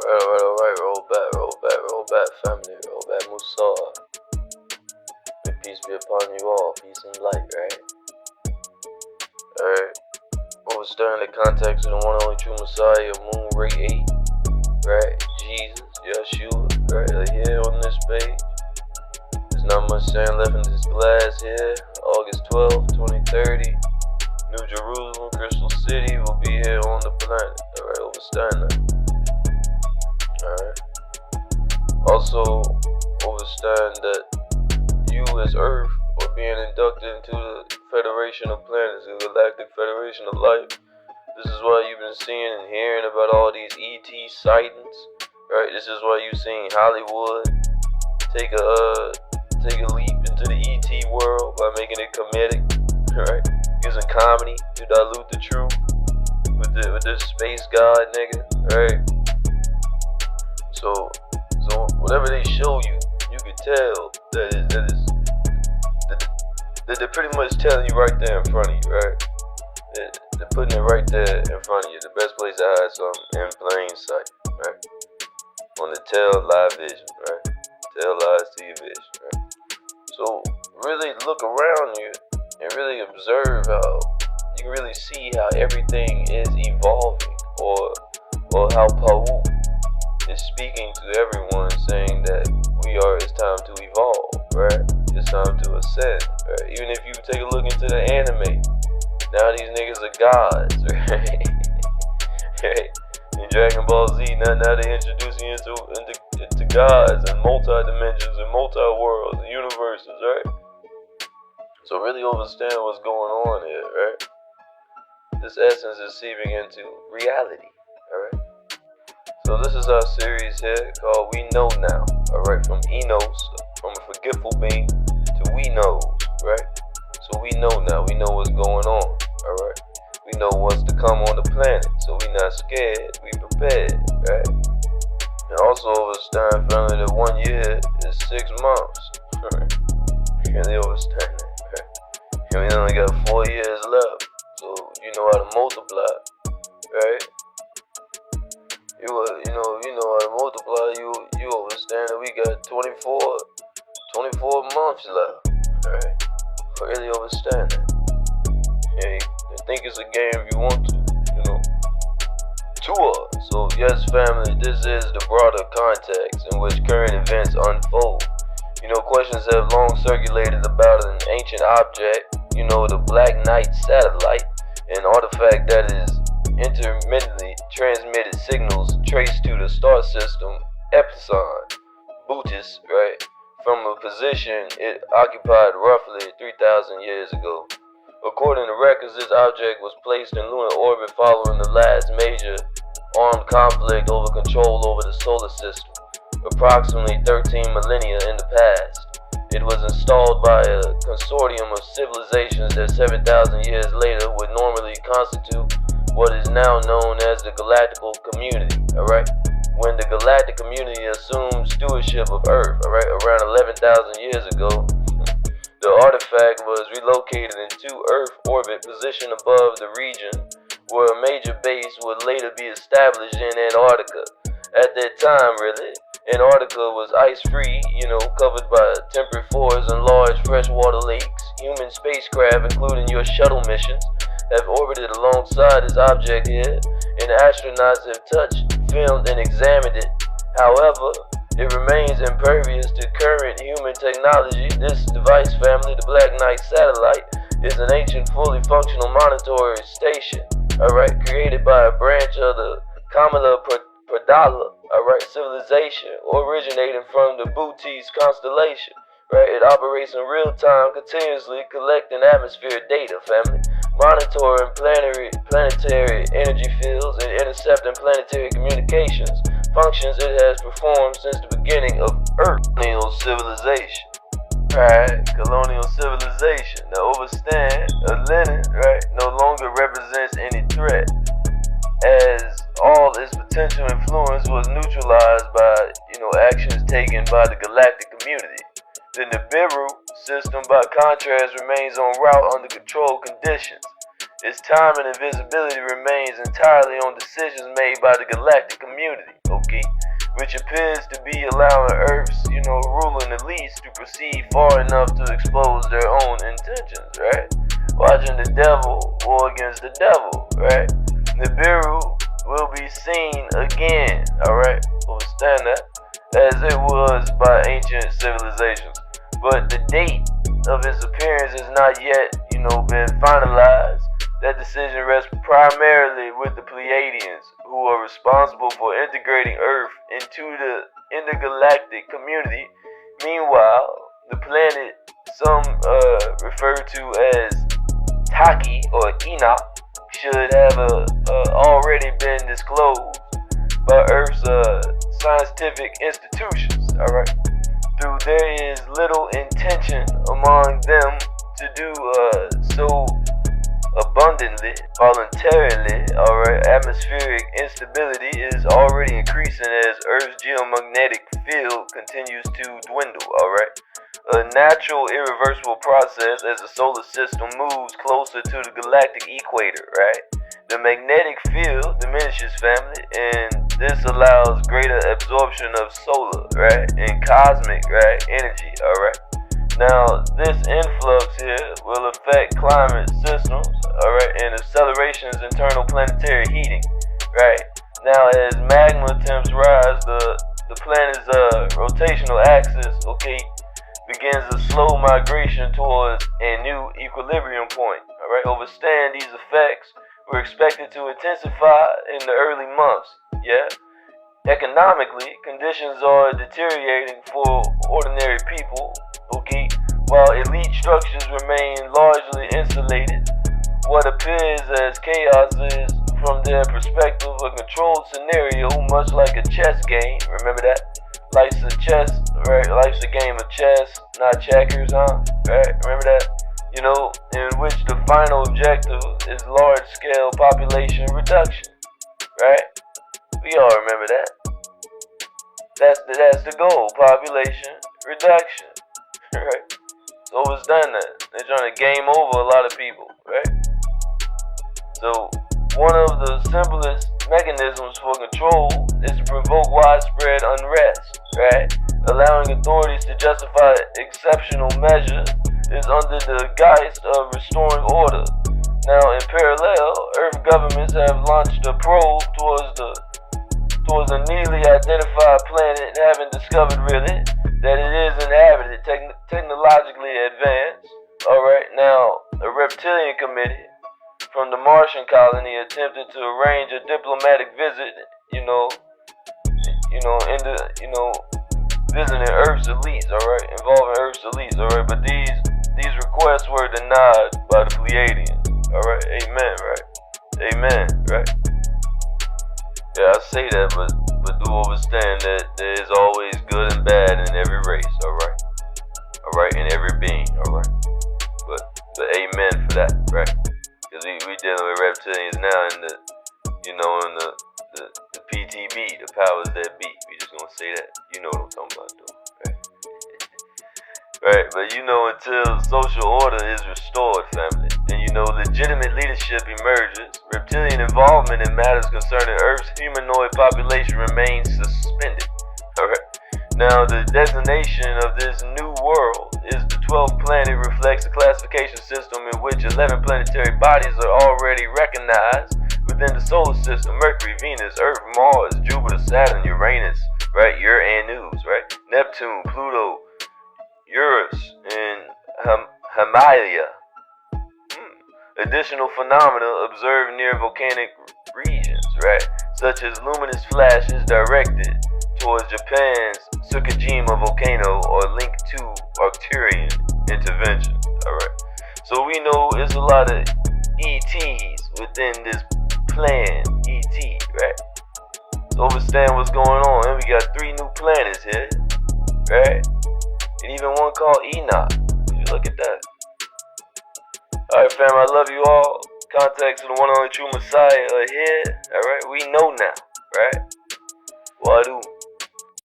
Alright, roll back, family, roll back, Musa. May peace be upon you all, peace and light, right? Alright, overstanding the context of the one and only true Messiah, Amun Rayay ASHA, right? Jesus, Yeshua, right? Here on this page. There's not much sand left in this glass here. August 12, 2030. New Jerusalem, Crystal City will be here on the planet. Alright, overstand that. Alright. Also, understand that you as Earth are being inducted into the Federation of Planets, the Galactic Federation of Life. This is why you've been seeing and hearing about all these ET sightings. Right? This is why you've seen Hollywood take a leap into the ET world by making it comedic. Right? Using comedy to dilute the truth with this space god nigga. Right? So whatever they show you, you can tell that they're pretty much telling you right there in front of you, right? They're putting it right there in front of you. The best place to hide something in plain sight, right? On the tell live vision, right? Tell lies to your vision, right? So really look around you and really observe how you really see how everything is evolving, or how Pa'u is speaking to everyone, saying that it's time to evolve, right? It's time to ascend, right? Even if you take a look into the anime, now these niggas are gods, right? Right? In Dragon Ball Z, now they introducing you into gods and multi-dimensions and multi-worlds and universes, right? So really understand what's going on here, right? This essence is seeping into reality, alright? So this is our series here called We Know Now, alright? From Enos, from a forgetful being to We Knows, right? So we know now, we know what's going on, alright? We know what's to come on the planet, so we not scared, we prepared, right? And also understand, family, that 1 year is 6 months, right? Really understand that, right? And we only got 4 years left, so you know how to multiply, right? You know how to multiply. You understand that we got 24 months left, right? Really understand that. Yeah, you think it's a game if you want to, Tour. So yes, family, this is the broader context in which current events unfold. Questions have long circulated about an ancient object, the Black Knight satellite, an artifact that is intermittently transmitted signals traced to the star system Epsilon Bootis, right, from a position it occupied roughly 3,000 years ago. According to records, this object was placed in lunar orbit following the last major armed conflict over control over the solar system, approximately 13 millennia in the past. It was installed by a consortium of civilizations that 7,000 years later would normally constitute what is now known as the Galactical Community, alright? When the Galactic Community assumed stewardship of Earth, alright, around 11,000 years ago, the artifact was relocated into Earth orbit positioned above the region where a major base would later be established in Antarctica. At that time, really, Antarctica was ice-free, covered by temperate forests and large freshwater lakes. Human spacecraft, including your shuttle missions, have orbited alongside this object here, and astronauts have touched, filmed, and examined it. However, it remains impervious to current human technology. This device family, the Black Knight satellite, is an ancient, fully functional monitoring station, alright, created by a branch of the Kamala Pradala, alright, civilization, originating from the Bootis constellation, right? It operates in real time, continuously collecting atmospheric data, family, monitoring planetary energy fields, and intercepting planetary communications functions it has performed since the beginning of Earth. Colonial civilization, right? Colonial civilization. Now overstand, a Lenin, right, no longer represents any threat, as all its potential influence was neutralized by, actions taken by the galactic community. The Nibiru system, by contrast, remains en route under controlled conditions. its timing and visibility remains entirely on decisions made by the galactic community, okay? Which appears to be allowing Earth's, ruling elites to proceed far enough to expose their own intentions, right? Watching the devil war against the devil, right? Nibiru will be seen again, alright? Understand that? As it was by ancient civilizations. But the date of its appearance has not yet, been finalized. That decision rests primarily with the Pleiadians, who are responsible for integrating Earth into the intergalactic community. Meanwhile, the planet some refer to as Taki or Enoch should have already been disclosed by Earth's scientific institutions, alright? Though there is little intention among them to do so abundantly, voluntarily, alright. Atmospheric instability is already increasing as Earth's geomagnetic field continues to dwindle, alright. A natural, irreversible process as the solar system moves closer to the galactic equator, right? The magnetic field diminishes, family, and this allows greater absorption of solar, right, and cosmic, right, energy, alright. Now, this influx here will affect climate systems, alright, and accelerations internal planetary heating, right? Now, as magma temps rise, the planet's rotational axis, okay, begins a slow migration towards a new equilibrium point, alright? Understand these effects were expected to intensify in the early months, yeah? Economically, conditions are deteriorating for ordinary people, okay, while elite structures remain largely insulated. What appears as chaos is, from their perspective, a controlled scenario, much like a chess game. Remember that? Life's a chess, right? Life's a game of chess, not checkers, huh? Right? Remember that? In which the final objective is large-scale population reduction, right? We all remember that. That's the goal, population reduction, right? So it's done that. They're trying to game over a lot of people, right? So one of the simplest mechanisms for control is to provoke widespread unrest, right? Allowing authorities to justify exceptional measures is under the guise of restoring order. Now, in parallel, Earth governments have launched a probe towards a newly identified planet, having discovered really that it is inhabited, technologically advanced. Alright, now a reptilian committee from the Martian colony attempted to arrange a diplomatic visit, visiting Earth's elites, alright, involving Earth's elites, alright, but these requests were denied by the Pleiadians, alright, amen, right, amen, right. Yeah, I say that, but do understand that there is always good and bad in every race, alright? Alright, in every being, alright? But amen for that, right? Because we dealing with reptilians now in the PTB, the powers that be. We just gonna say that. You know what I'm talking about, though, right? Right, but until social order is restored, family, and legitimate leadership emerges, reptilian involvement in matters concerning Earth's humanoid population remains suspended. Alright. Now, the designation of this new world is the 12th planet reflects a classification system in which 11 planetary bodies are already recognized within the solar system: Mercury, Venus, Earth, Mars, Jupiter, Saturn, Uranus, right? Uranus, right? Neptune, Pluto, Uranus, and Haumea. Additional phenomena observed near volcanic regions, right? Such as luminous flashes directed towards Japan's Tsukijima volcano or linked to Arcturian intervention, alright? So we know it's a lot of ETs within this plan, ET, right? So understand what's going on. And we got 3 new planets here, right? And even one called Enoch. Would you look at that? Alright, fam, I love you all. Contacts of the one and only true Messiah are here. Alright, we know now, right? Wadu.